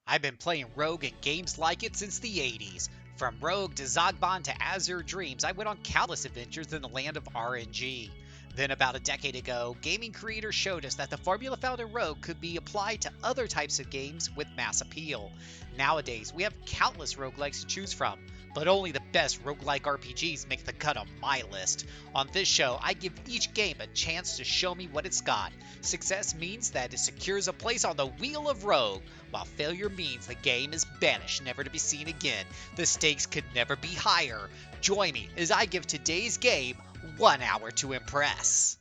I've been playing Rogue and games like it since the 80s. From Rogue to Zogban to Azure Dreams, I went on countless adventures in the land of RNG. Then, about a decade ago, gaming creators showed us that the formula found in Rogue could be applied to other types of games with mass appeal. Nowadays, we have countless roguelikes to choose from, but only the best roguelike RPGs make the cut on my list. On this show, I give each game a chance to show me what it's got. Success means that it secures a place on the Wheel of Rogue, while failure means the game is banished, never to be seen again. The stakes could never be higher. Join me as I give today's game 1 hour to impress.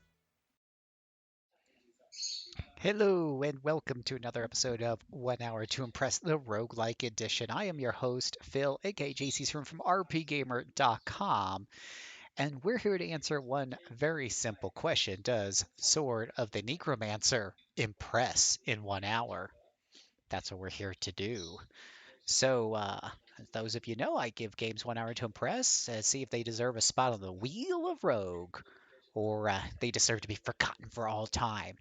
Hello, and welcome to another episode of 1 Hour to Impress, the Roguelike Edition. I am your host, Phil, aka JC's from RPGamer.com, and we're here to answer one very simple question. Does Sword of the Necromancer impress in 1 hour? That's what we're here to do. So, as those of you know, I give games 1 hour to impress, see if they deserve a spot on the Wheel of Rogue, or they deserve to be forgotten for all time.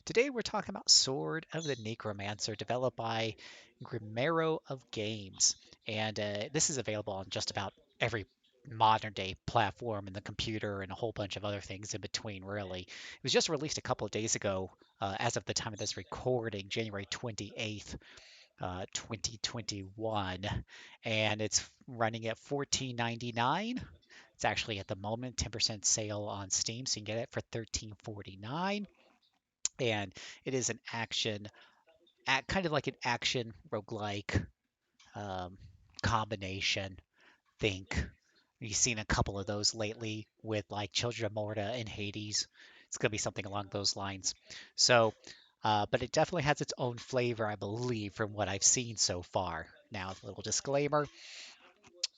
Today we're talking about Sword of the Necromancer, developed by Grimero of Games, and this is available on just about every modern day platform in the computer and a whole bunch of other things in between, really. It was just released a couple of days ago, as of the time of this recording, January 28th, 2021, and it's running at $14.99. It's actually at the moment 10% sale on Steam, so you can get it for $13.49. And it is an action, kind of like an action roguelike um, combination. Think you've seen a couple of those lately with like Children of Morta and Hades. It's going to be something along those lines. So, but it definitely has its own flavor, I believe, from what I've seen so far. Now, a little disclaimer: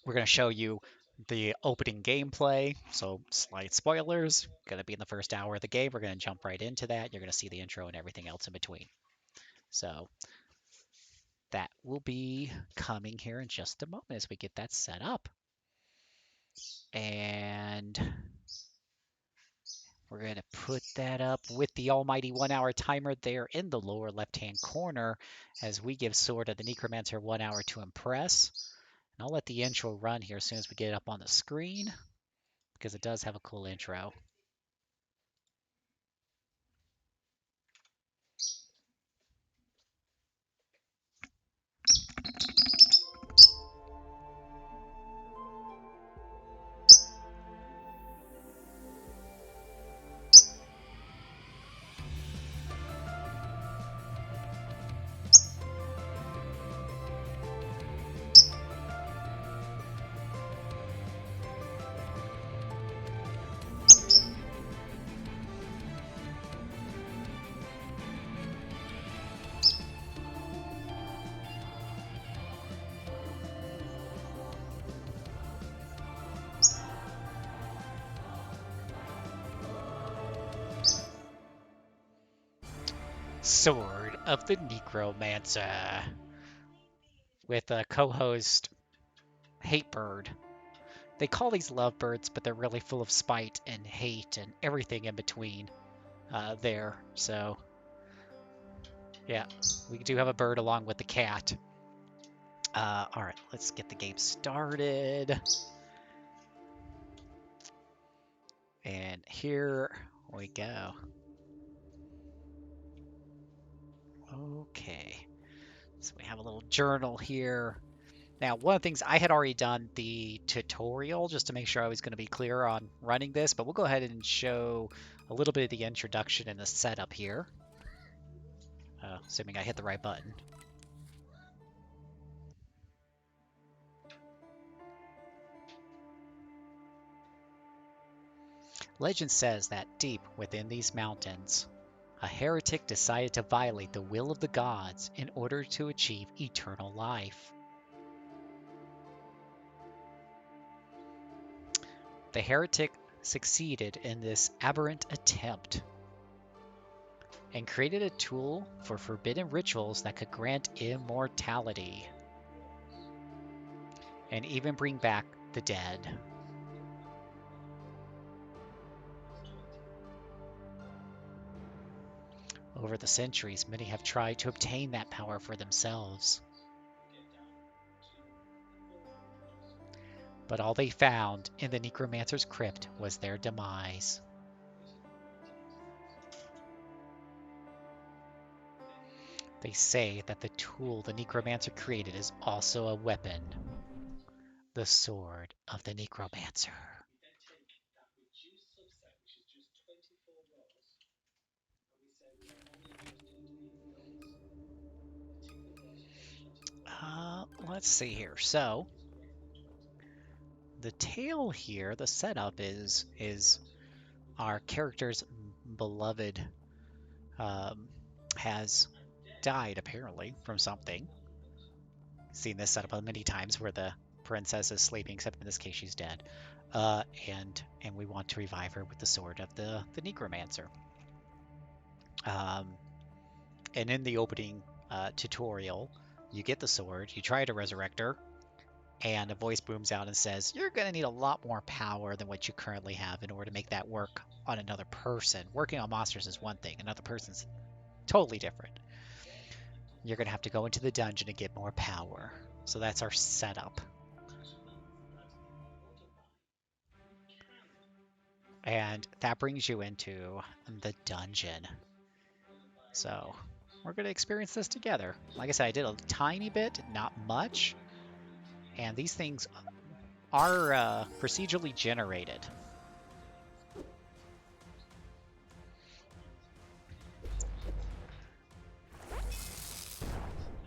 we're going to show you the opening gameplay, so slight spoilers. Going to be in the first hour of the game. We're going to jump right into that. You're going to see the intro and everything else in between. So that will be coming here in just a moment as we get that set up. And we're going to put that up with the almighty 1 hour timer there in the lower left hand corner as we give Sword of the Necromancer 1 hour to impress. And I'll let the intro run here as soon as we get it up on the screen because it does have a cool intro. Sword of the Necromancer with a co-host Hatebird. They call these lovebirds, but they're really full of spite and hate and everything in between there. So, yeah, we do have a bird along with the cat. All right, let's get the game started. And here we go. Okay, so we have a little journal here. Now, one of the things I had already done the tutorial just to make sure I was going to be clear on running this, but we'll go ahead and show a little bit of the introduction and the setup here, assuming I hit the right button. Legend says that deep within these mountains, a heretic decided to violate the will of the gods in order to achieve eternal life. The heretic succeeded in this aberrant attempt and created a tool for forbidden rituals that could grant immortality and even bring back the dead. Over the centuries, many have tried to obtain that power for themselves, But all they found in the Necromancer's crypt was their demise. They say that the tool the Necromancer created is also a weapon. The sword of the Necromancer. Let's see here. So, the tale here, the setup is our character's beloved has died apparently from something. Seen this setup many times where the princess is sleeping, except in this case she's dead. And we want to revive her with the sword of the Necromancer. And in the opening tutorial, you get the sword, you try to resurrect her, and a voice booms out and says, you're going to need a lot more power than what you currently have in order to make that work on another person. Working on monsters is one thing, another person's totally different. You're going to have to go into the dungeon to get more power. So that's our setup. And that brings you into the dungeon. So we're going to experience this together. Like I said, I did a tiny bit, not much. And these things are procedurally generated.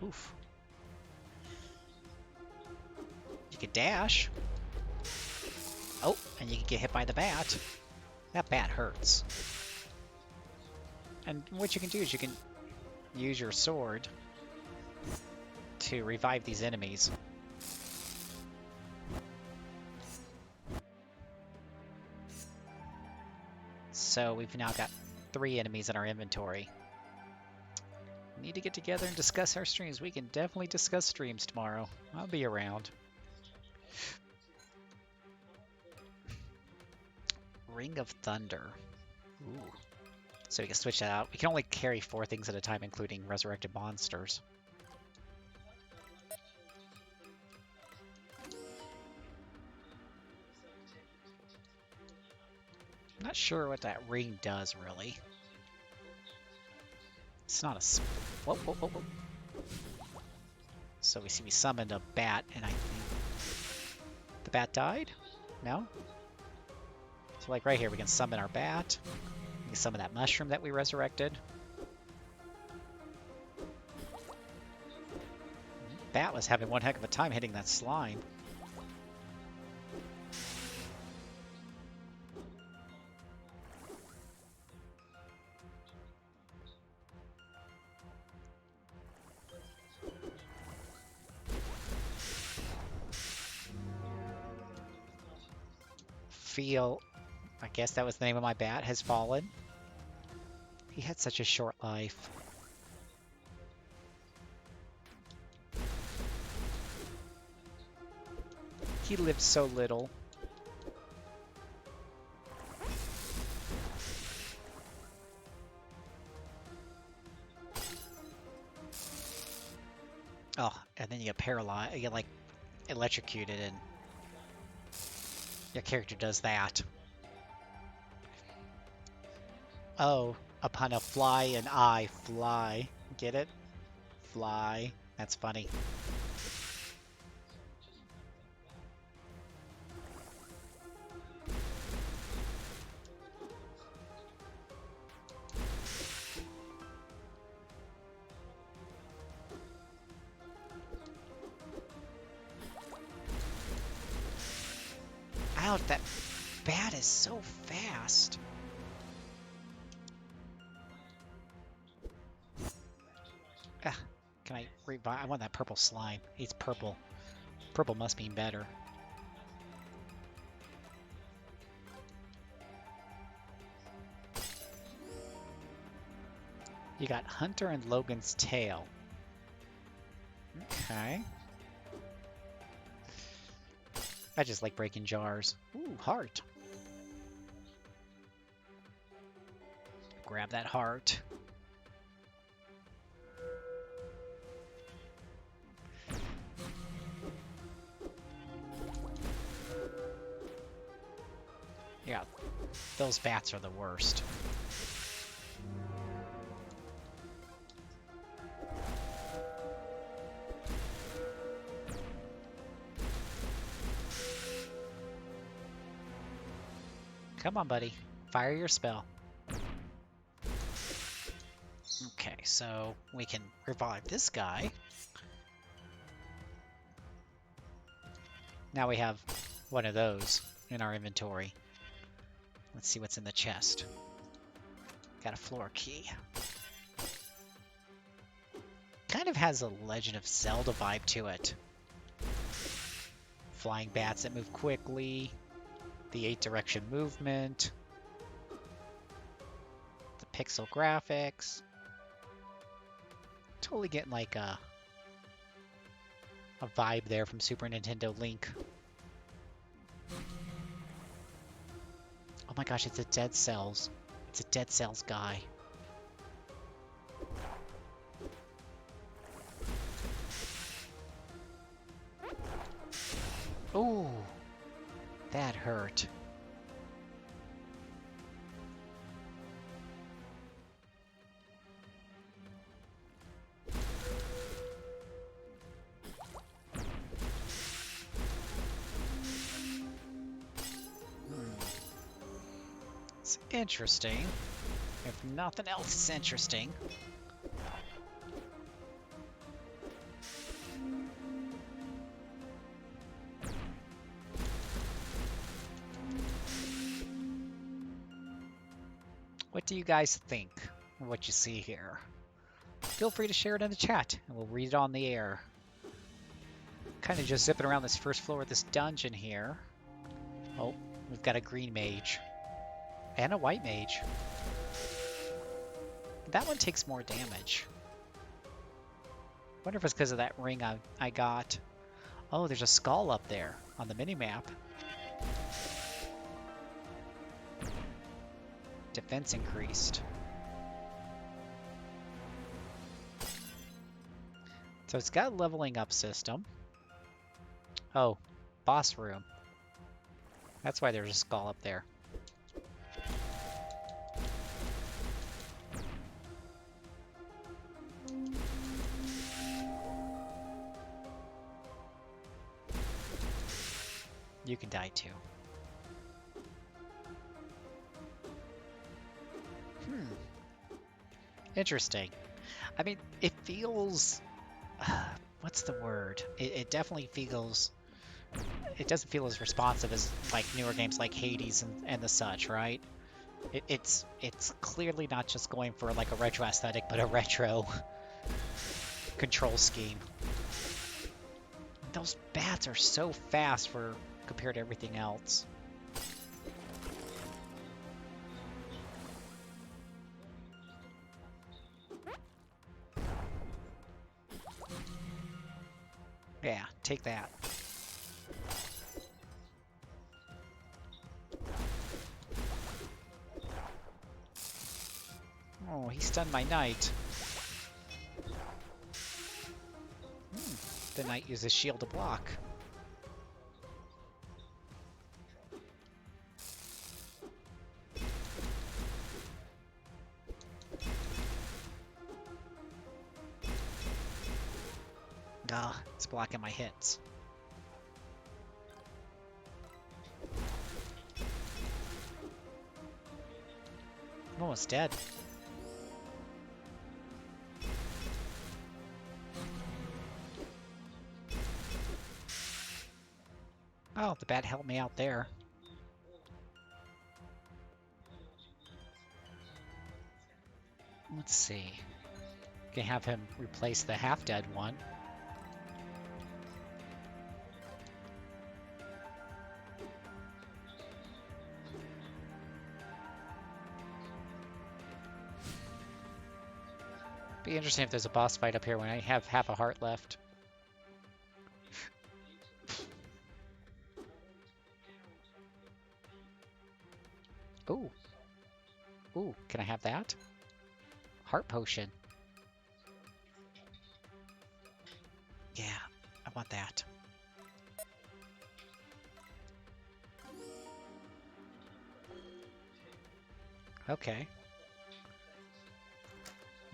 Oof. You can dash. Oh, and you can get hit by the bat. That bat hurts. And what you can do is you can use your sword to revive these enemies. So we've now got 3 enemies in our inventory. We need to get together and discuss our streams. We can definitely discuss streams tomorrow. I'll be around. Ring of Thunder. Ooh. So we can switch that out. We can only carry 4 things at a time, including resurrected monsters. I'm not sure what that ring does, really. It's not a... Whoa, whoa, whoa, whoa. So we see we summoned a bat, and I think... The bat died? No? So like right here, we can summon our bat. We can summon that mushroom that we resurrected. Bat was having one heck of a time hitting that slime. I guess that was the name of my bat, has fallen. He had such a short life. He lived so little. Oh, and then you get paralyzed, you get like electrocuted, and your character does that. Oh, upon a fly and I fly. Get it? Fly. That's funny. Ouch, that bat is so fast. Ah, can I revive? I want that purple slime. It's purple. Purple must mean better. You got Hunter and Logan's Tail. Okay. I just like breaking jars. Ooh, heart. Grab that heart. Those bats are the worst. Come on, buddy. Fire your spell. Okay, so we can revive this guy. Now we have one of those in our inventory. Let's see what's in the chest. Got a floor key. Kind of has a Legend of Zelda vibe to it. Flying bats that move quickly. The 8-direction movement. The pixel graphics. Totally getting like a vibe there from Super Nintendo Link. Oh my gosh, it's a Dead Cells. It's a Dead Cells guy. Ooh, that hurt. It's interesting. If nothing else, it's interesting. What do you guys think of what you see here? Feel free to share it in the chat, and we'll read it on the air. Kind of just zipping around this first floor of this dungeon here. Oh, we've got a green mage. And a white mage. That one takes more damage. Wonder if it's because of that ring I got. Oh, there's a skull up there on the mini-map. Defense increased. So it's got a leveling up system. Oh, boss room. That's why there's a skull up there. You can die too. Interesting. I mean, it feels... what's the word? It definitely feels... It doesn't feel as responsive as like newer games like Hades and the such, right? It's clearly not just going for like a retro aesthetic, but a retro control scheme. Those bats are so fast for compared to everything else. Yeah, take that. Oh, he stunned my knight. The knight uses shield to block. Ah, it's blocking my hits. I'm almost dead. Oh, the bat helped me out there. Let's see. Can have him replace the half-dead one. Be interesting if there's a boss fight up here when I have half a heart left. Ooh. Ooh, can I have that? Heart potion. Yeah, I want that. Okay.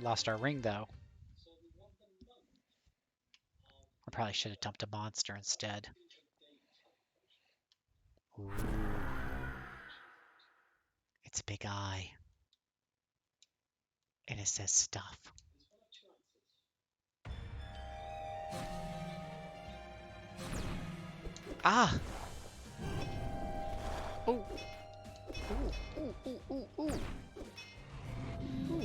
Lost our ring, though. I probably should have dumped a monster instead. Ooh. It's a big eye. And it says stuff. Ah! Ooh! Ooh, ooh, ooh, ooh, ooh! Ooh. Ooh.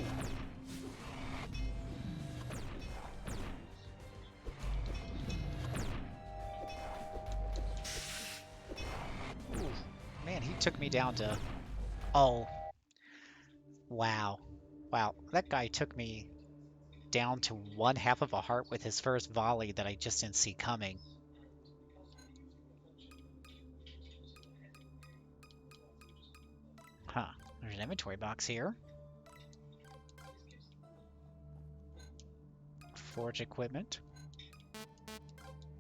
Man, he took me down to... Oh. Wow. Wow. That guy took me down to 1/2 of a heart with his first volley that I just didn't see coming. Huh. There's an inventory box here. Forge equipment.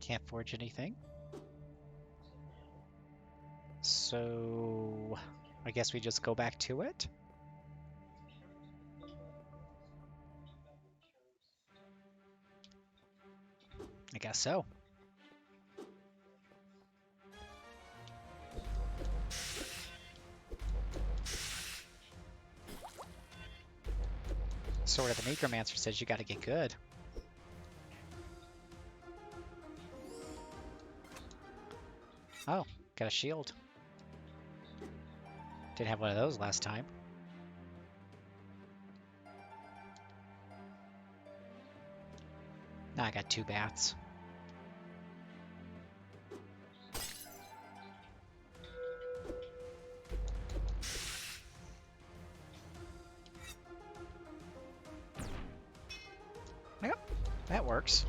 Can't forge anything. So... I guess we just go back to it? I guess so. Sword of the Necromancer says you gotta get good. Oh, got a shield. Didn't have one of those last time. Now I got 2 bats. Yep, that works.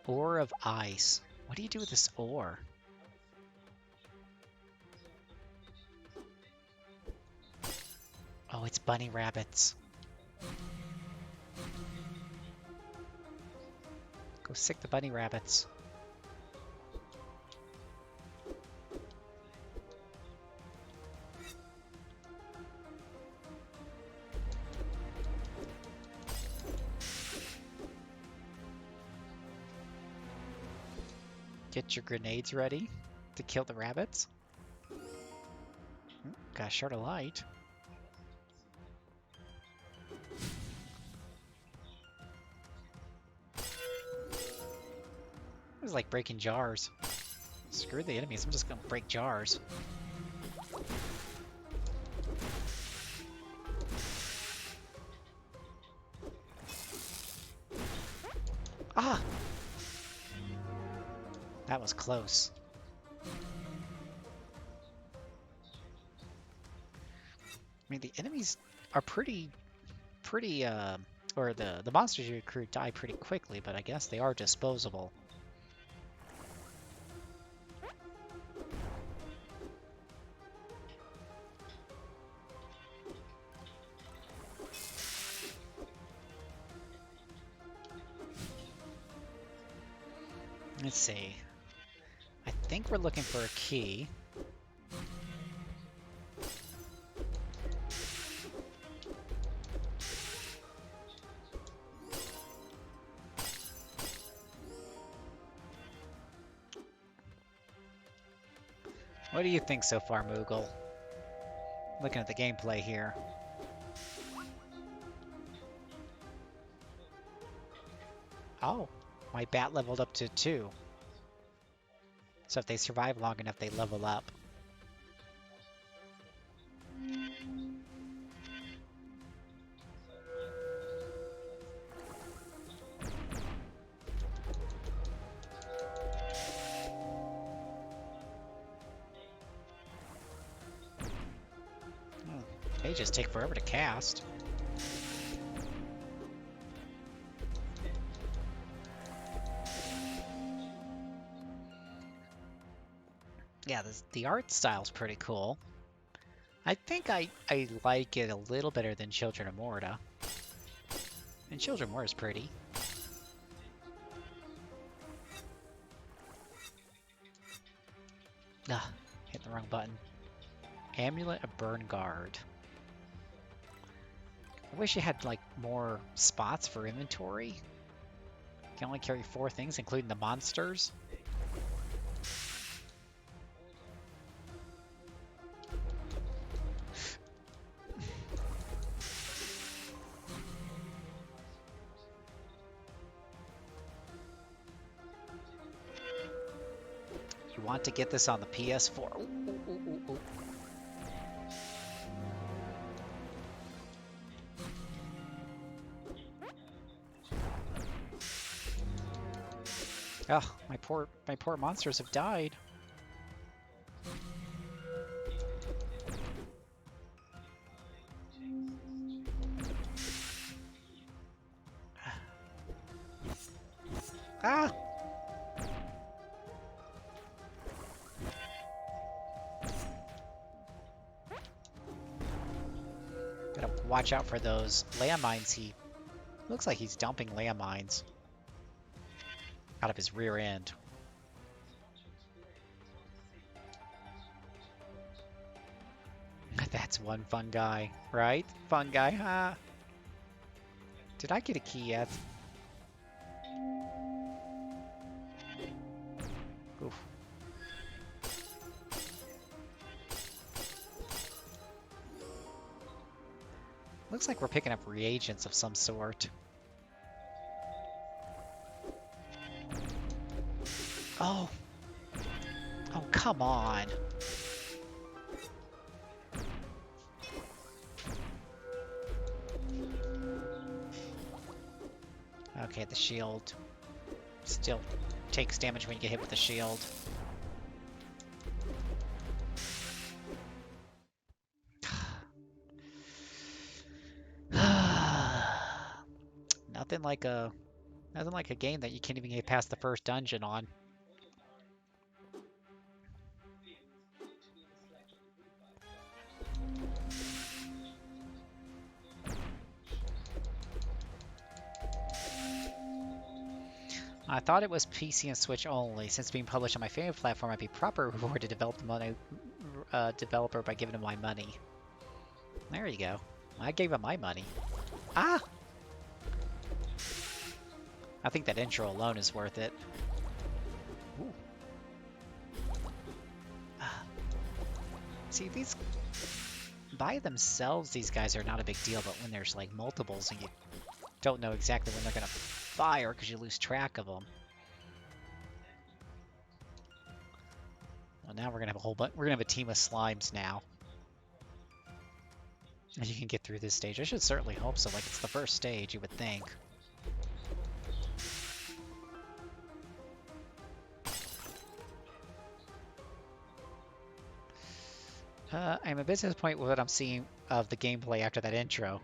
Ore of ice. What do you do with this ore? Oh, it's bunny rabbits. Go sick the bunny rabbits. Get your grenades ready to kill the rabbits. Got a shard of light. It was like breaking jars. Screw the enemies, I'm just gonna break jars. Ah! That was close. I mean, the enemies are pretty, or the monsters you recruit die pretty quickly, but I guess they are disposable. Let's see. I think we're looking for a key. What do you think so far, Moogle? Looking at the gameplay here. Oh, my bat leveled up to 2. So if they survive long enough, they level up. Oh, they just take forever to cast. Yeah, the art style's pretty cool. I think I like it a little better than Children of Morta. And Children of Morta is pretty. Ah, hit the wrong button. Amulet of Burn Guard. I wish you had, like, more spots for inventory. You can only carry 4 things, including the monsters. You want to get this on the PS4. Ooh, ooh, ooh, ooh, ooh. Oh, my poor monsters have died. Ah! Gotta watch out for those landmines. He looks like he's dumping landmines out of his rear end. That's one fun guy, right? Fun guy, huh? Did I get a key yet? Oof. Looks like we're picking up reagents of some sort. Oh. Oh, come on. Okay, the shield still takes damage when you get hit with the shield. Nothing like a game that you can't even get past the first dungeon on. I thought it was PC and Switch only. Since being published on my favorite platform, I'd be proper reward to develop the money, developer by giving him my money. There you go. I gave him my money. Ah! I think that intro alone is worth it. Ooh. See, these... by themselves, these guys are not a big deal, but when there's, like, multiples and you don't know exactly when they're gonna fire because you lose track of them. Well, now we're gonna have a whole bunch. We're gonna have a team of slimes now. And you can get through this stage. I should certainly hope so. Like, it's the first stage, you would think. I'm a bit disappointed with what I'm seeing of the gameplay after that intro.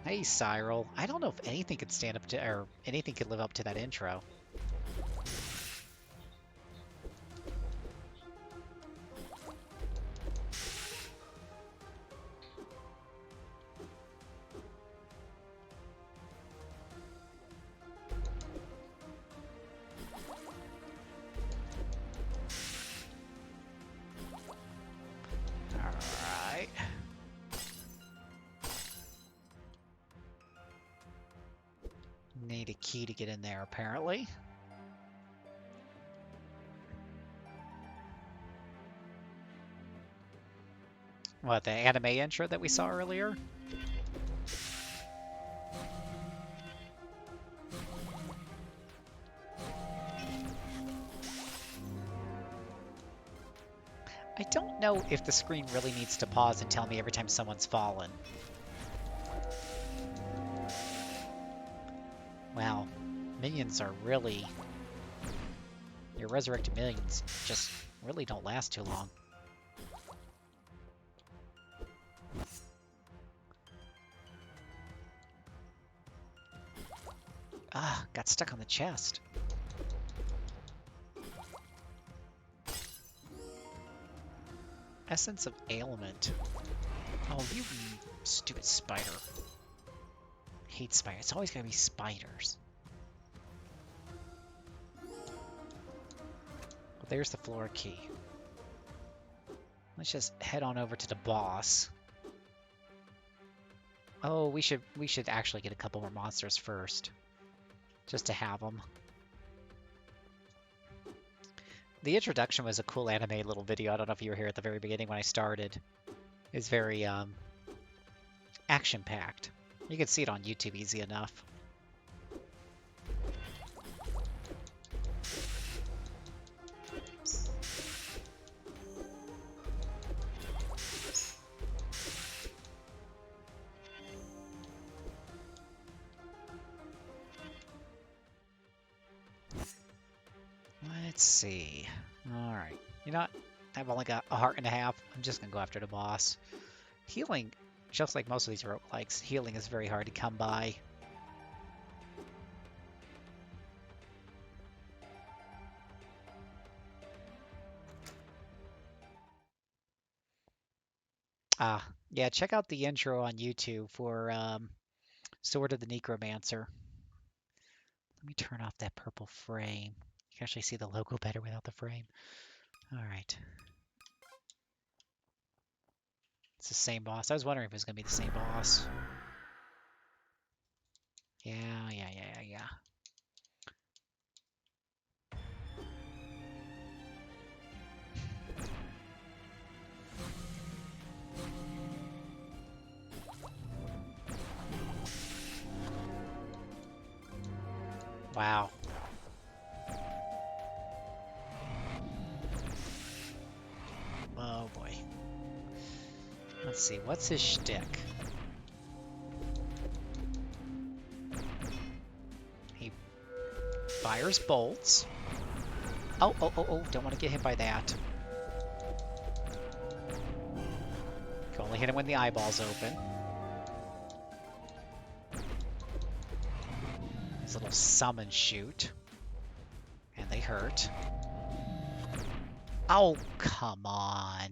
Hey, Cyril. I don't know if anything could stand up to, or anything could live up to that intro. Alright. Need a key to get in there, apparently. What, the anime intro that we saw earlier? I don't know if the screen really needs to pause and tell me every time someone's fallen. Wow, minions are really... Your resurrected minions just really don't last too long. Ah, got stuck on the chest. Essence of ailment. Oh, you stupid spider. Hate spiders. It's always gotta be spiders. Well, there's the floor key. Let's just head on over to the boss. Oh, we should actually get a couple more monsters first, just to have them. The introduction was a cool anime little video. I don't know if you were here at the very beginning when I started. It's very action-packed. You can see it on YouTube easy enough. Let's see. Alright. You know what? I've only got a heart and a half. I'm just going to go after the boss. Healing, just like most of these roguelikes, healing is very hard to come by. Yeah, check out the intro on YouTube for Sword of the Necromancer. Let me turn off that purple frame. You can actually see the logo better without the frame. Alright. It's the same boss. I was wondering if it was going to be the same boss. Yeah. Wow. Oh boy. Let's see, what's his shtick? He fires bolts. Oh, don't want to get hit by that. Can only hit him when the eyeball's open. His little summon shoot. And they hurt. Oh, come on.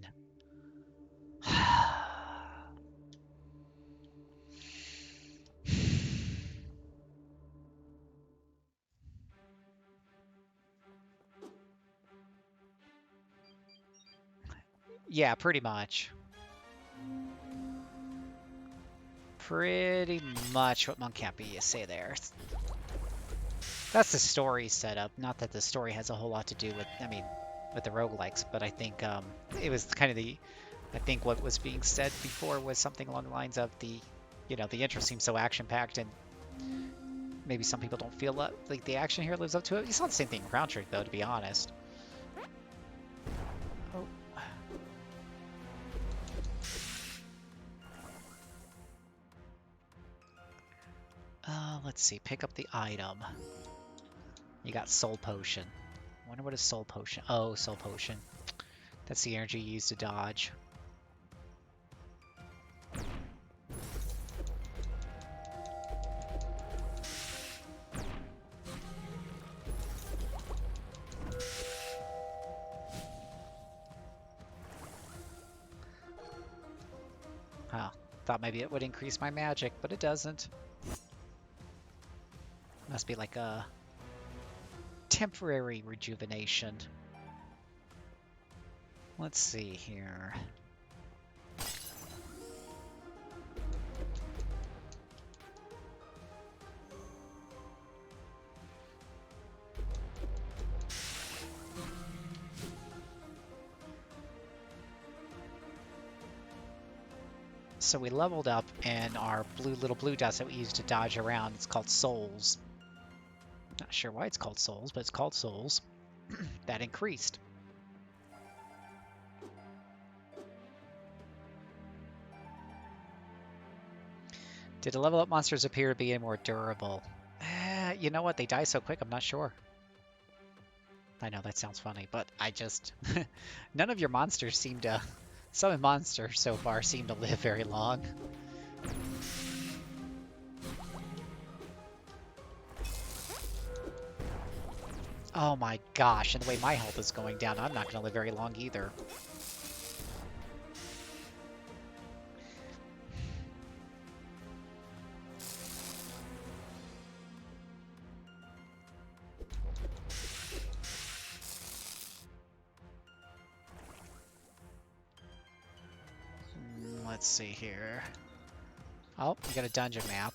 Yeah, pretty much. Pretty much what Moncappy you say there. That's the story setup. Not that the story has a whole lot to do with, I mean, with the roguelikes, but I think it was kind of the, I think what was being said before was something along the lines of the, you know, the intro seems so action-packed and maybe some people don't feel like the action here lives up to it. You saw the same thing in Crown Trick, though, to be honest. Oh. Let's see. Pick up the item. You got Soul Potion. I wonder what is Soul Potion. Oh, Soul Potion. That's the energy you use to dodge. Huh. Thought maybe it would increase my magic, but it doesn't. Must be like a temporary rejuvenation. Let's see here. So we leveled up, and our little blue dots that we use to dodge around, it's called souls. Not sure why it's called souls, but it's called souls. That increased. Did the level up monsters appear to be more durable? You know what? They die so quick, I'm not sure. I know that sounds funny, but I just... None of your monsters seem to... Some monsters so far seem to live very long. Oh my gosh, and the way my health is going down, I'm not going to live very long either. Let's see here. Oh, we got a dungeon map.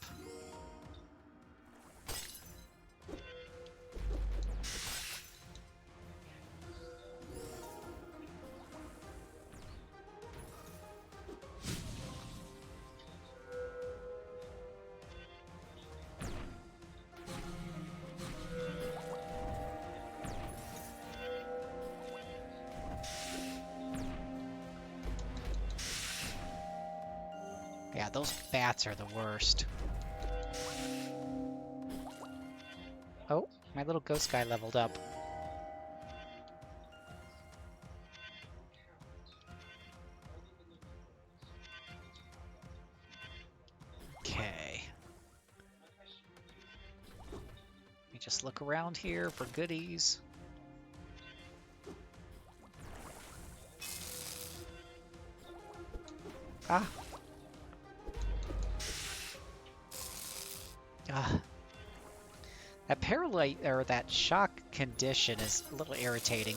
Yeah, those bats are the worst. Oh, my little ghost guy leveled up. Okay. Let me just look around here for goodies. Ah. Ah. That paralyte, or that shock condition is a little irritating.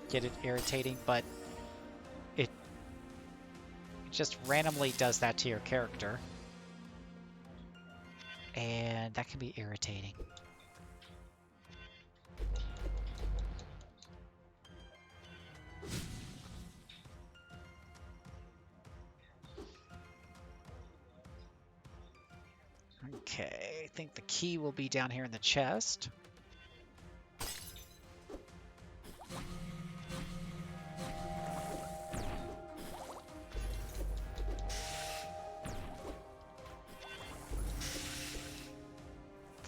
Get it irritating, but it just randomly does that to your character. And that can be irritating. Okay, I think the key will be down here in the chest.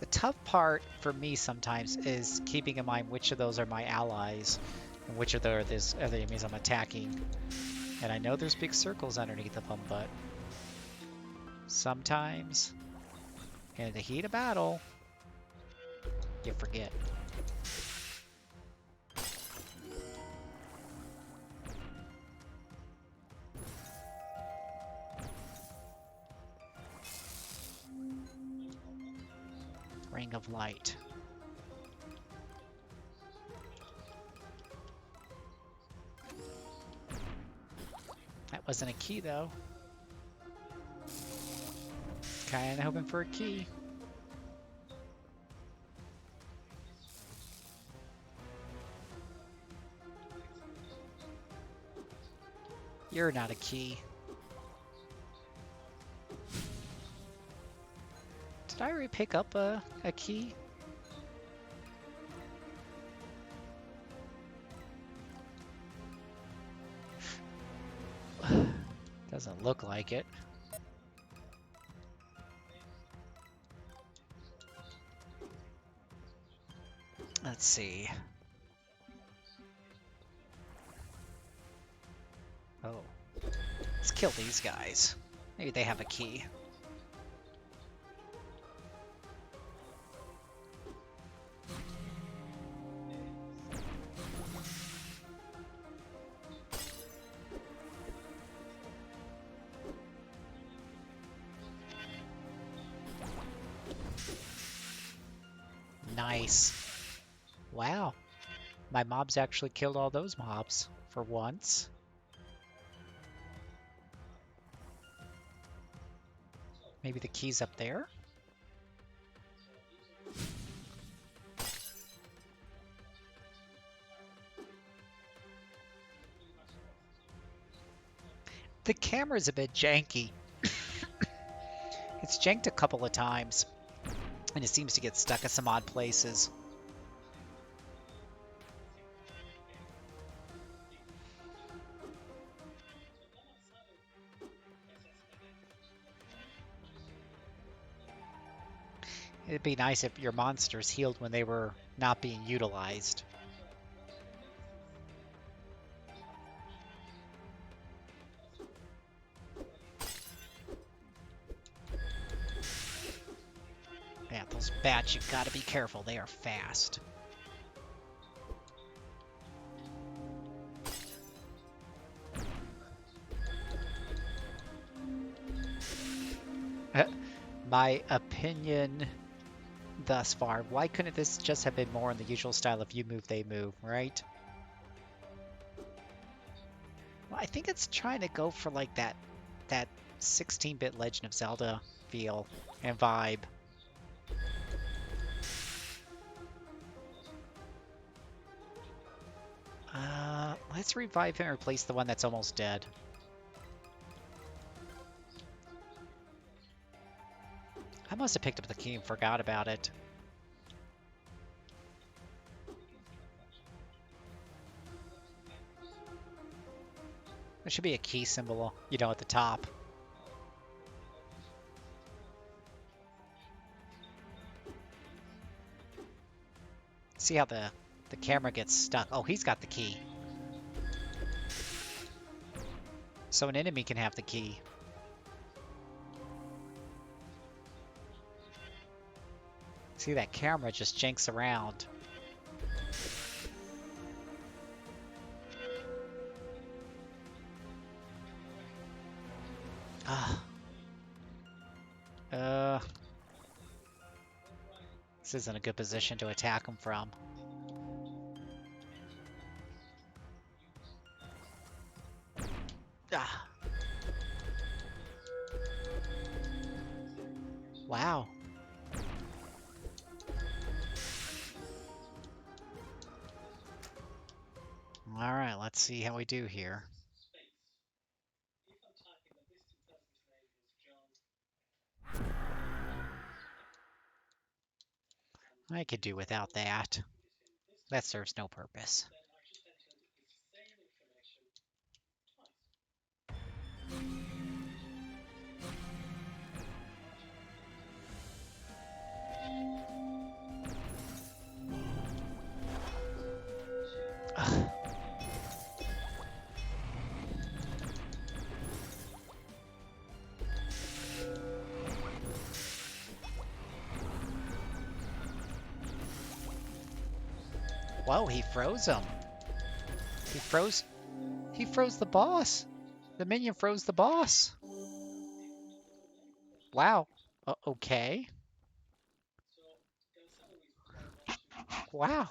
The tough part for me sometimes is keeping in mind which of those are my allies and which of are the enemies I'm attacking. And I know there's big circles underneath of them, but sometimes in the heat of battle, you forget. Ring of Light. That wasn't a key, though. Kinda hoping for a key. You're not a key. Did I already pick up a key? Doesn't look like it. Let's see. Oh. Let's kill these guys. Maybe they have a key. Nice. Wow. My mobs actually killed all those mobs for once. Maybe the key's up there? The camera's a bit janky. It's janked a couple of times, and it seems to get stuck at some odd places. It'd be nice if your monsters healed when they were not being utilized. Yeah, those bats, you've got to be careful. They are fast. My opinion thus far, why couldn't this just have been more in the usual style of you move, they move, right? Well, I think it's trying to go for like that that 16-bit Legend of Zelda feel and vibe. Let's revive him and replace the one that's almost dead. I must have picked up the key and forgot about it. There should be a key symbol, you know, at the top. See how the camera gets stuck. Oh, he's got the key. So an enemy can have the key. See, that camera just jinks around. This isn't a good position to attack him from. Wow. All right, let's see how we do here. I could do without that. That serves no purpose. Ugh. Whoa, he froze him. He froze the boss. The minion froze the boss. Wow. Okay. Wow.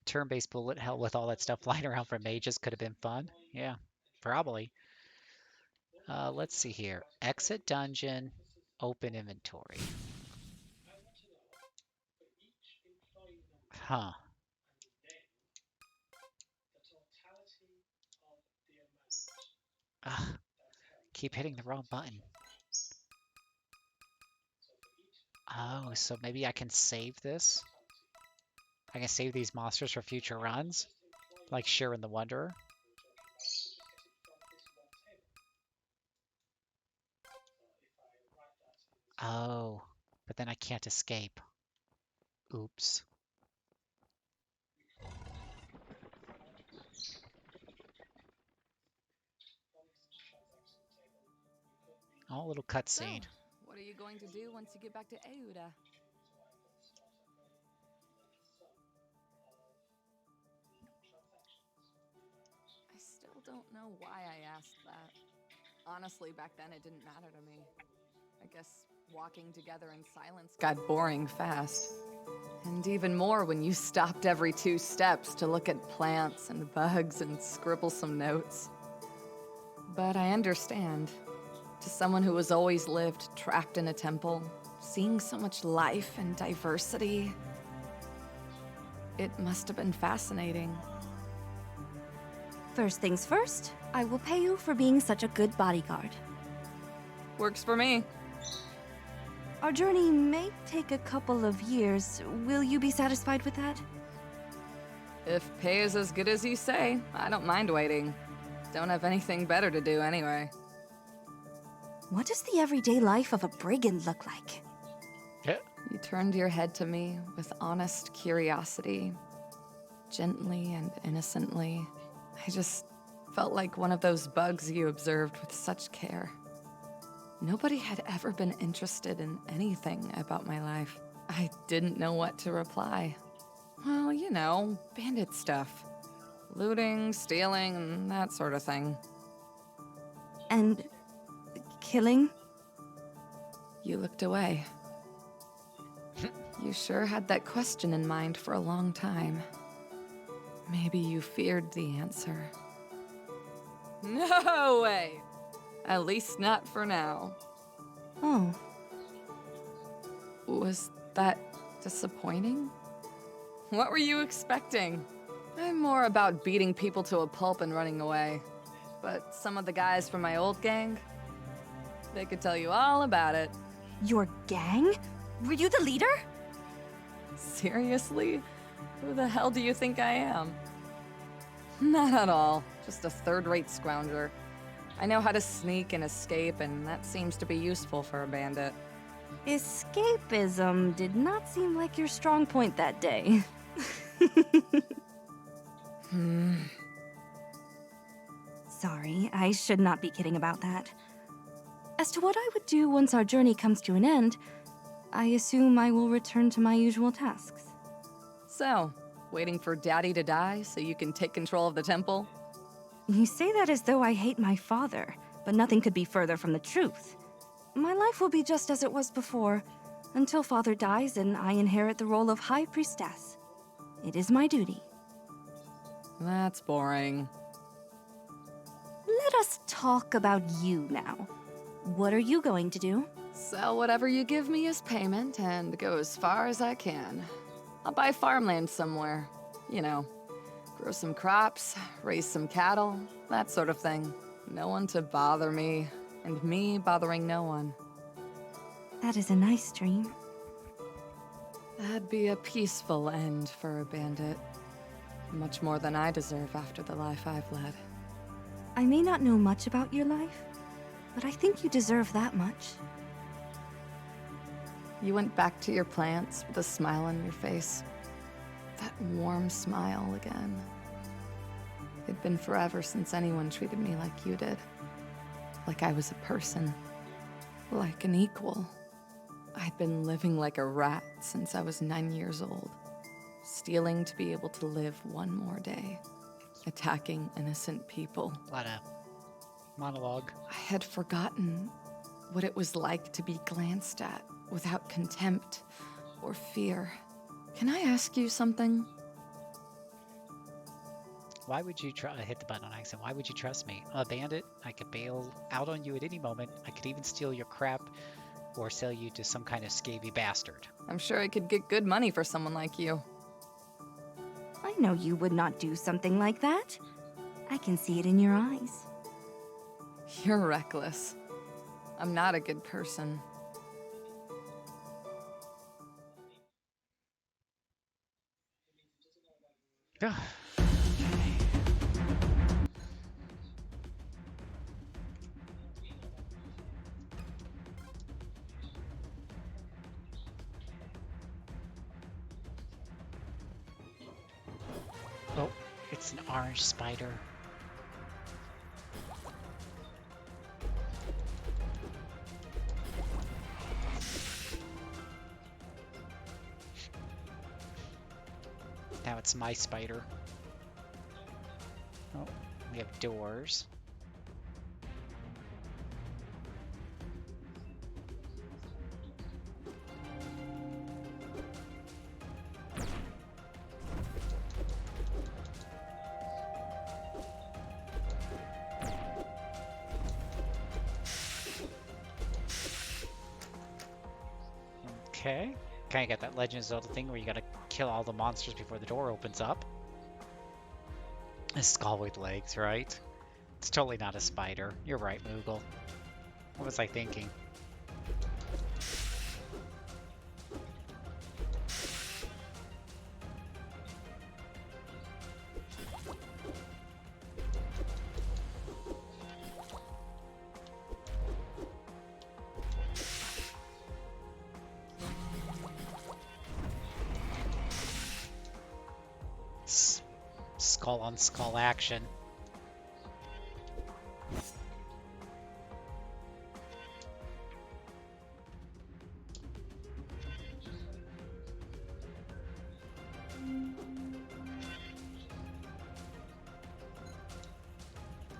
Turn-based bullet hell with all that stuff flying around from mages could have been fun. Yeah, probably. Let's see here. Exit dungeon, open inventory. Huh. Ugh, keep hitting the wrong button. Oh, so maybe I can save this? I can save these monsters for future runs? Like Sharon the Wanderer? Oh, but then I can't escape. Oops. Oh, a little cutscene. So, what are you going to do once you get back to Euda? I still don't know why I asked that. Honestly, back then it didn't matter to me. I guess walking together in silence got boring fast. And even more when you stopped every 2 steps to look at plants and bugs and scribble some notes. But I understand. To someone who has always lived trapped in a temple, seeing so much life and diversity, it must have been fascinating. First things first, I will pay you for being such a good bodyguard. Works for me. Our journey may take a couple of years. Will you be satisfied with that? If pay is as good as you say, I don't mind waiting. Don't have anything better to do anyway. What does the everyday life of a brigand look like? Yeah. You turned your head to me with honest curiosity, gently and innocently. I just felt like one of those bugs you observed with such care. Nobody had ever been interested in anything about my life. I didn't know what to reply. Well, you know, bandit stuff. Looting, stealing, and that sort of thing. And killing? You looked away. You sure had that question in mind for a long time. Maybe you feared the answer. No way! At least not for now. Oh, Was that disappointing? What were you expecting? I'm more about beating people to a pulp and running away. But some of the guys from my old gang, they could tell you all about it. your gang? Were you the leader? Seriously? Who the hell do you think I am? Not at all. Just a third-rate scrounger. I know how to sneak and escape, and that seems to be useful for a bandit. Escapism did not seem like your strong point that day. Sorry, I should not be kidding about that. As to what I would do once our journey comes to an end, I assume I will return to my usual tasks. So, waiting for Daddy to die so you can take control of the temple? You say that as though I hate my father, but nothing could be further from the truth. My life will be just as it was before, until Father dies and I inherit the role of High Priestess. It is my duty. That's boring. Let us talk about you now. What are you going to do? Sell whatever you give me as payment and go as far as I can. I'll buy farmland somewhere. You know, grow some crops, raise some cattle, that sort of thing. No one to bother me, and me bothering no one. That is a nice dream. That'd be a peaceful end for a bandit. Much more than I deserve after the life I've led. I may not know much about your life, but I think you deserve that much. You went back to your plants with a smile on your face. That warm smile again. It'd been forever since anyone treated me like you did. Like I was a person. Like an equal. I'd been living like a rat since I was 9 years old. Stealing to be able to live one more day. Attacking innocent people. A lot of monologue. I had forgotten what it was like to be glanced at without contempt or fear. Can I ask you something? Why would you try hit the button on accident? Why would you trust me? I'm a bandit. I could bail out on you at any moment. I could even steal your crap or sell you to some kind of scabby bastard. I'm sure I could get good money for someone like you. I know you would not do something like that. I can see it in your eyes. You're reckless. I'm not a good person. Okay. Oh, it's an orange spider. Now it's my spider. Oh, we have doors. Okay. Kind of got that Legend of Zelda thing where you gotta kill all the monsters before the door opens up. A skull with legs, right? It's totally not a spider. You're right, Moogle. What was I thinking? Skull on skull action.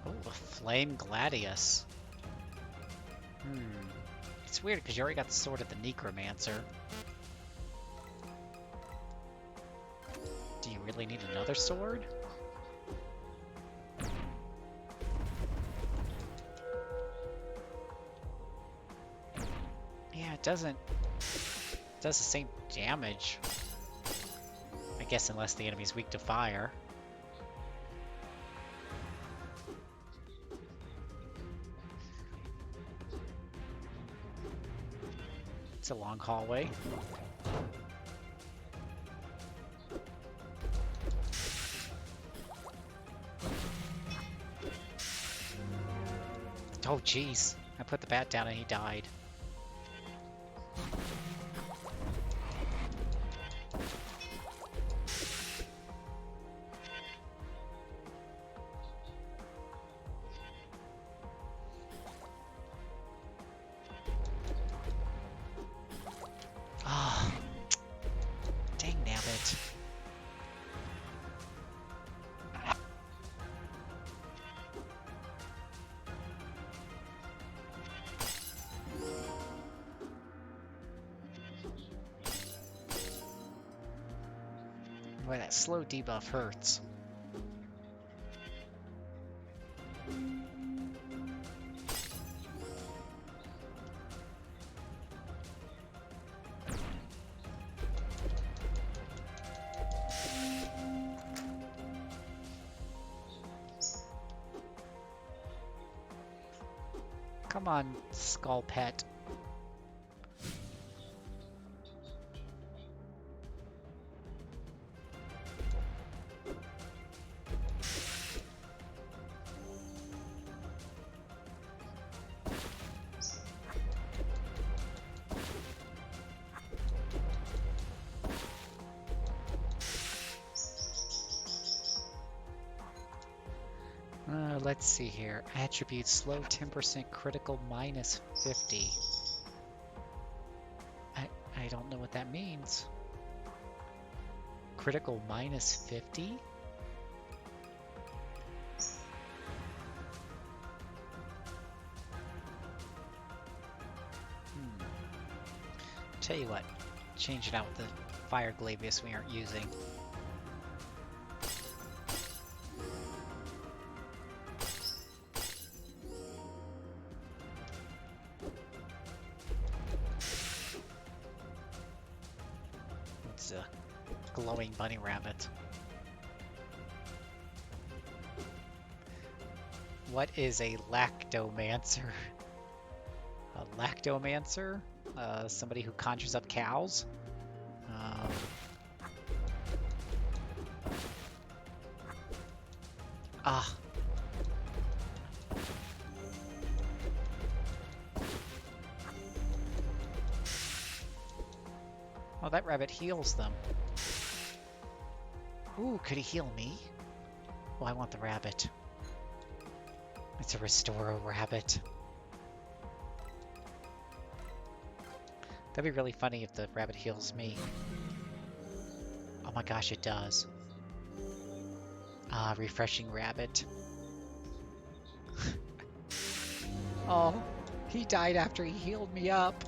Oh, a flame gladius. It's weird because you already got the sword of the Necromancer. Do you really need another sword? doesn't... does the same damage. I guess unless the enemy's weak to fire. It's a long hallway. Oh, jeez. I put the bat down and he died. Ah, dang nabbit. Boy, that slow debuff hurts. Come on, Skull Pet. Let's see here. Attribute slow 10% critical minus 50. I don't know what that means. Critical minus 50? Tell you what, change it out with the Fire Glavius we aren't using. It's a glowing bunny rabbit. What is a lactomancer? A lactomancer? Somebody who conjures up cows? Ah. Oh, that rabbit heals them. Ooh, could he heal me? Oh, I want the rabbit. It's a Restoro rabbit. That'd be really funny if the rabbit heals me. Oh my gosh, it does. Ah, refreshing rabbit. Oh, he died after he healed me up.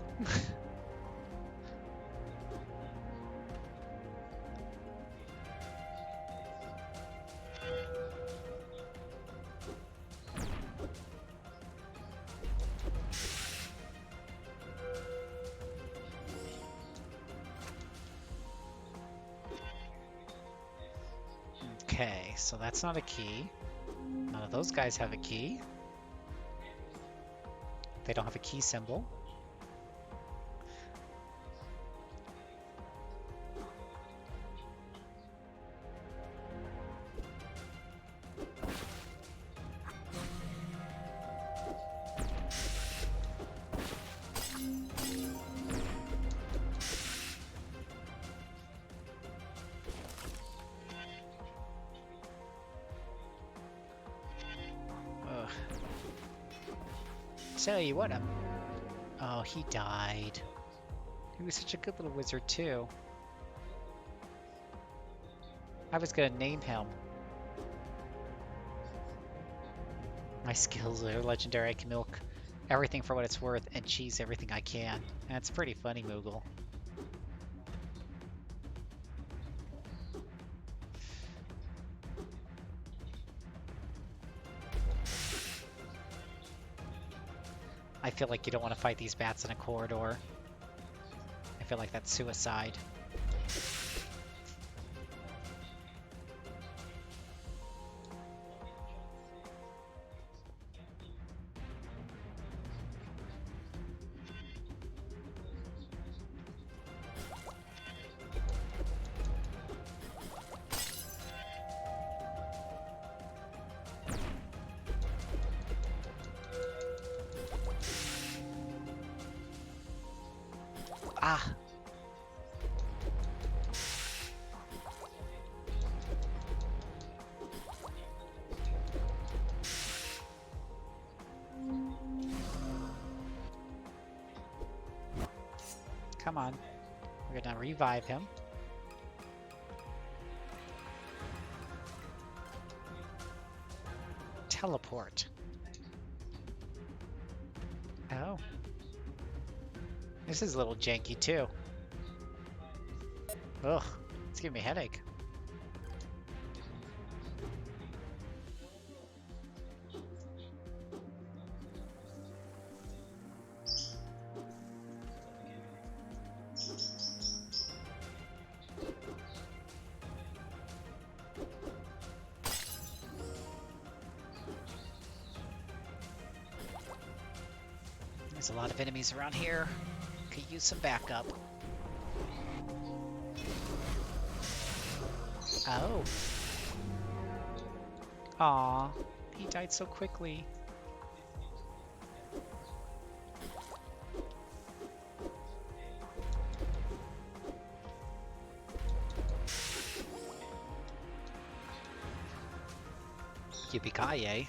Okay, so that's not a key. None of those guys have a key. They don't have a key symbol. Tell you what, oh, he died. He was such a good little wizard, too. I was gonna name him. My skills are legendary. I can milk everything for what it's worth and cheese everything I can. That's pretty funny, Moogle. I feel like you don't want to fight these bats in a corridor. feel like that's suicide. Ah! Come on. We're gonna revive him. Teleport. Oh. This is a little janky too. Ugh. It's giving me a headache. There's a lot of enemies around here. Could use some backup. Oh. Aw. He died so quickly. Yippee-ki-yay.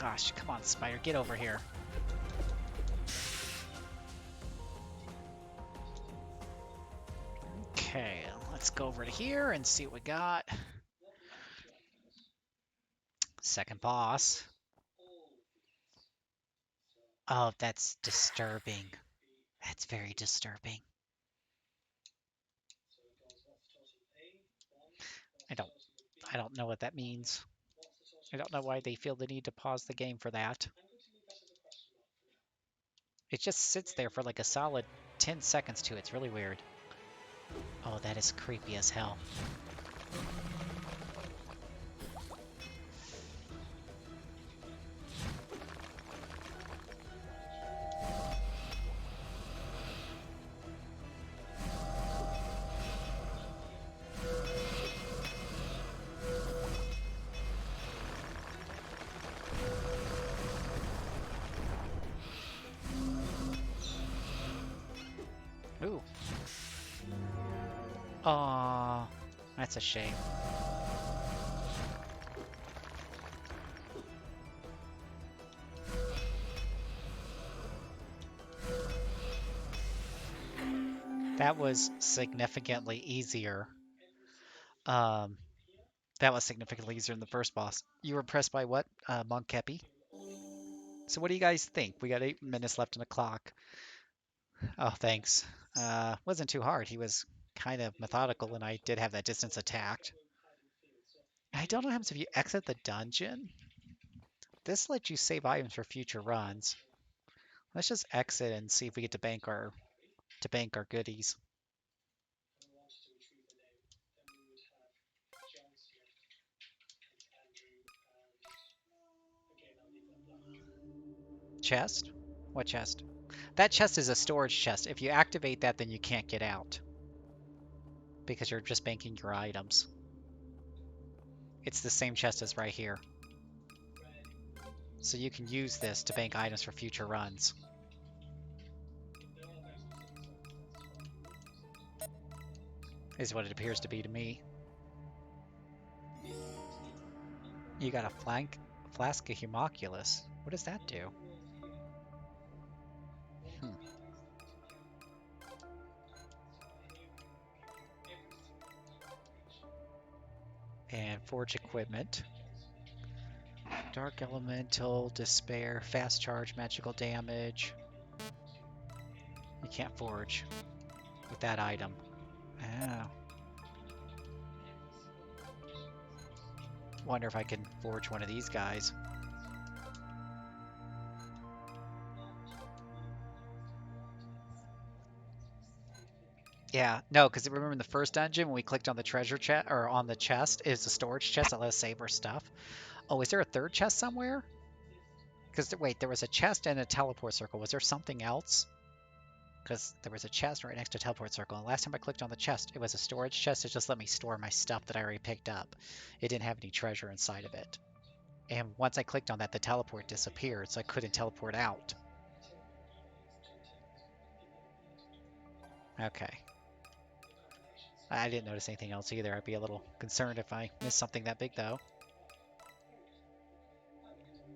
Gosh, come on, spider, get over here. Okay, let's go over to here and see what we got. Second boss. Oh, that's disturbing. That's very disturbing. I don't know what that means. I don't know why they feel the need to pause the game for that. It just sits there for like a solid 10 seconds too. It's really weird. Oh, that is creepy as hell. Ooh. Aww. That's a shame. That was significantly easier. Um, that was significantly easier than the first boss. You were impressed by what, Monk Kepi? So what do you guys think? We got 8 minutes left on the clock. Oh, thanks. Wasn't too hard. He was kind of methodical, and I did have that distance attacked. I don't know what happens if you exit the dungeon. This lets you save items for future runs. Let's just exit and see if we get to bank our goodies. Chest? What chest? That chest is a storage chest. If you activate that, then you can't get out because you're just banking your items. It's the same chest as right here. So you can use this to bank items for future runs. Is what it appears to be to me. You got a flask of Homunculus. What does that do? And forge equipment. Dark Elemental, Despair, Fast Charge, Magical Damage. You can't forge with that item. Oh. Wonder if I can forge one of these guys. Yeah, no, because remember in the first dungeon when we clicked on the treasure chest or on the chest, is the storage chest that let us save our stuff. Oh, is there a third chest somewhere? Because wait, there was a chest and a teleport circle. Was there something else? Because there was a chest right next to a teleport circle. And last time I clicked on the chest, it was a storage chest. It just let me store my stuff that I already picked up. It didn't have any treasure inside of it. And once I clicked on that, the teleport disappeared, so I couldn't teleport out. Okay. I didn't notice anything else either. I'd be a little concerned if I missed something that big, though.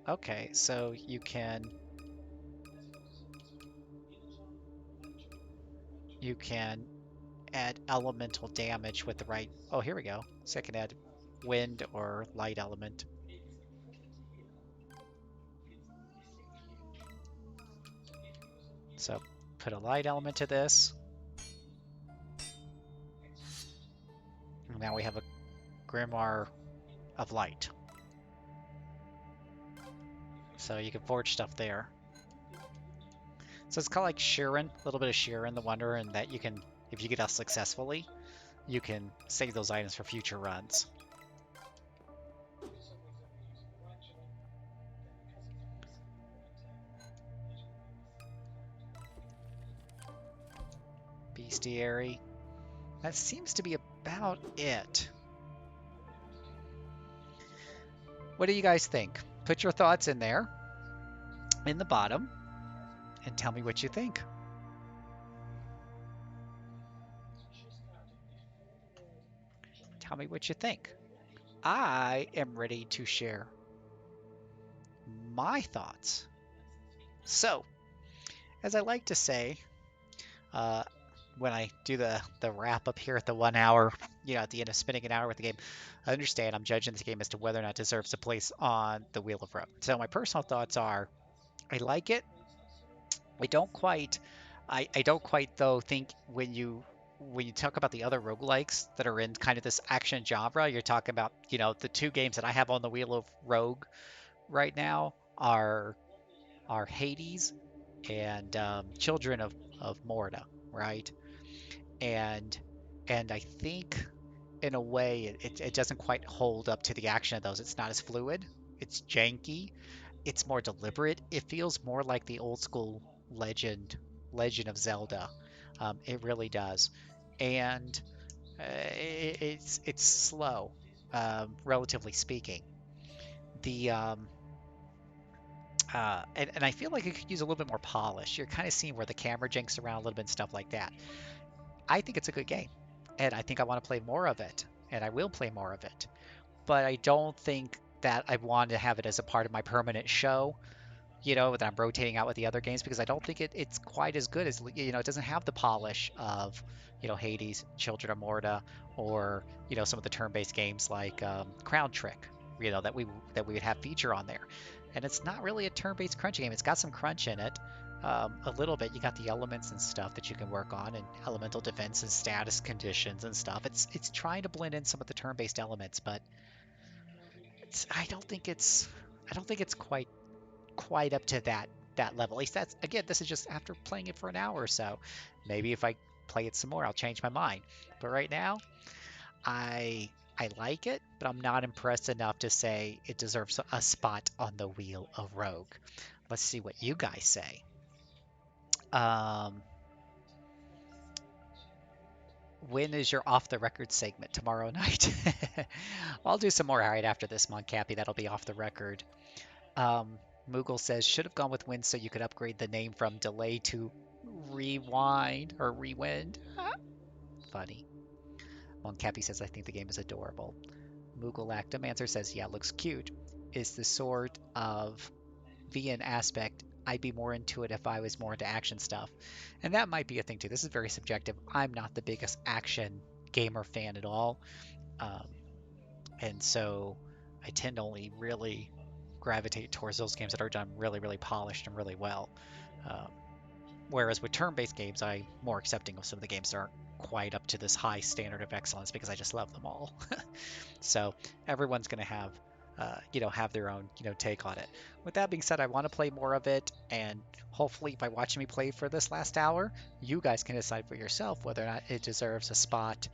Okay, so you can add elemental damage with the right. Oh, here we go. So I can add wind or light element. So put a light element to this. And now we have a grimoire of light. So you can forge stuff there. So it's kind of like Sheeran, a little bit of Sheeran the Wanderer, and that you can, if you get us successfully, you can save those items for future runs. Bestiary. That seems to be about it. What do you guys think? Put your thoughts in there, in the bottom, and tell me what you think. Tell me what you think. I am ready to share my thoughts. So, as I like to say, uh, when I do the wrap up here at the 1 hour, at the end of spending an hour with the game, I understand I'm judging this game as to whether or not it deserves a place on the Wheel of Rogue. So my personal thoughts are, I like it. I don't quite, I don't quite though think when you talk about the other roguelikes that are in kind of this action genre, you're talking about, the two games that I have on the Wheel of Rogue right now are Hades and Children of Morta, right? And and I think in a way it doesn't quite hold up to the action of those. It's not as fluid. It's janky. It's more deliberate. It feels more like the old school Legend of Zelda. It really does, and it's slow, relatively speaking. The and I feel like it could use a little bit more polish. You're kind of seeing where the camera jinks around a little bit and stuff like that. I think it's a good game, and I think I want to play more of it, and I will play more of it. But I don't think that I want to have it as a part of my permanent show, that I'm rotating out with the other games because I don't think it's quite as good as, it doesn't have the polish of, Hades, Children of Morta, or, some of the turn-based games like Crown Trick, that we would have feature on there. And it's not really a turn-based crunch game. It's got some crunch in it. A little bit. You got the elements and stuff that you can work on, and elemental defense and status conditions and stuff. It's trying to blend in some of the turn-based elements, but I don't think it's quite up to that level. At least that's, again, this is just after playing it for an hour or so. Maybe if I play it some more, I'll change my mind. But right now, I like it, but I'm not impressed enough to say it deserves a spot on the Wheel of Rogue. Let's see what you guys say. Um, when is your off the record segment? Tomorrow night? I'll do some more right after this, Moncappy. That'll be off the record. Um, Moogle says, should have gone with Wind so you could upgrade the name from delay to rewind or rewind. Funny. Moncappy says, I think the game is adorable. Moogle Actomancer says, yeah, looks cute. Is the sort of VN aspect, I'd be more into it if I was more into action stuff. And that might be a thing too. This is very subjective. I'm not the biggest action gamer fan at all. Um, and so I tend to only really gravitate towards those games that are done really, really polished and really well. Um, Whereas with turn-based games, I'm more accepting of some of the games that aren't quite up to this high standard of excellence because I just love them all. So everyone's going to have, have their own, take on it. With that being said, I want to play more of it, and hopefully by watching me play for this last hour, you guys can decide for yourself whether or not it deserves a spot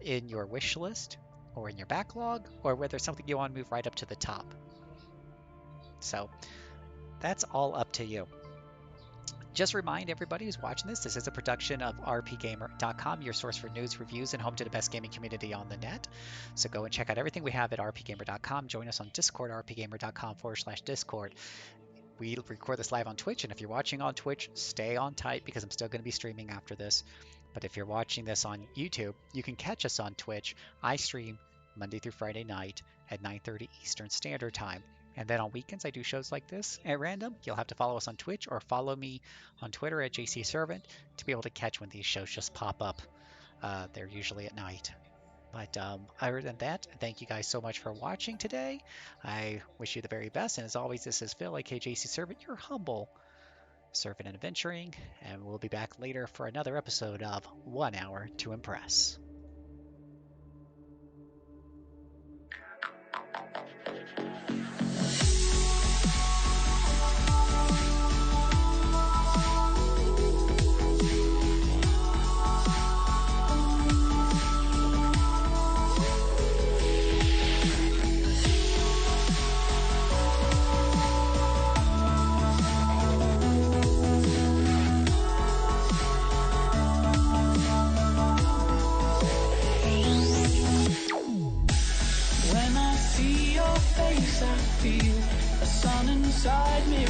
in your wish list or in your backlog, or whether it's something you want to move right up to the top. So that's all up to you. Just remind everybody who's watching this is a production of rpgamer.com, your source for news, reviews, and home to the best gaming community on the net. So go and check out everything we have at rpgamer.com. Join us on Discord, rpgamer.com/Discord. We record this live on Twitch, and if you're watching on Twitch, stay on tight because I'm still going to be streaming after this. But if you're watching this on YouTube, you can catch us on Twitch. I stream Monday through Friday night at 9:30 Eastern Standard Time. And then on weekends, I do shows like this at random. You'll have to follow us on Twitch or follow me on Twitter at JCServant to be able to catch when these shows just pop up. They're usually at night. But other than that, thank you guys so much for watching today. I wish you the very best. And as always, this is Phil, aka JCServant, your humble servant and adventuring. And we'll be back later for another episode of 1 Hour to Impress. When I see your face, I feel a sun inside me.